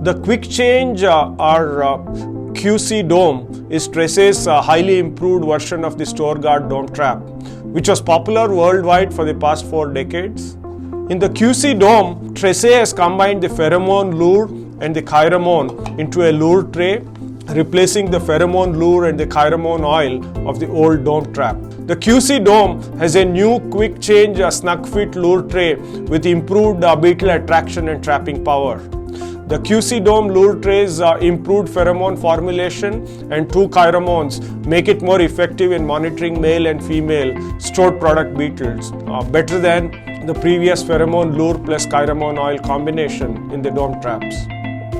The quick change QC Dome is Trece's highly improved version of the Storgard Dome Trap, which was popular worldwide for the past 4 decades. In the QC Dome, Trece has combined the pheromone lure and the kairomone into a lure tray, replacing the pheromone lure and the kairomone oil of the old Dome Trap. The QC Dome has a new quick change Snugfit lure tray with improved beetle attraction and trapping power. The QC Dome lure tray's improved pheromone formulation and 2 kairomones make it more effective in monitoring male and female stored product beetles, better than the previous pheromone lure plus kairomone oil combination in the Dome Traps.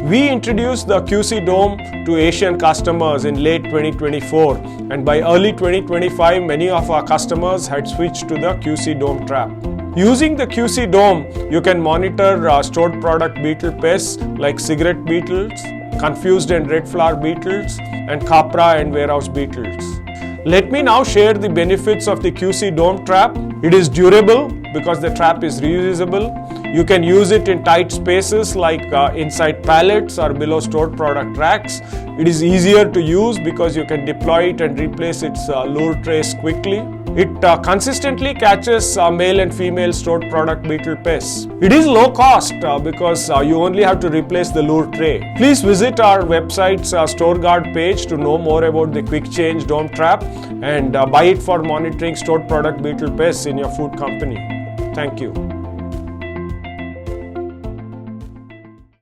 We introduced the QC Dome to Asian customers in late 2024, and by early 2025, many of our customers had switched to the QC Dome Trap. Using the QC Dome, you can monitor stored product beetle pests like cigarette beetles, confused and red flower beetles, and capra and warehouse beetles. Let me now share the benefits of the QC Dome Trap. It is durable because the trap is reusable. You can use it in tight spaces like inside pallets or below stored product racks. It is easier to use because you can deploy it and replace its lure trays quickly. It consistently catches male and female stored product beetle pests. It is low cost because you only have to replace the lure tray. Please visit our website's Storgard page to know more about the Quick Change Dome Trap and buy it for monitoring stored product beetle pests in your food company. Thank you.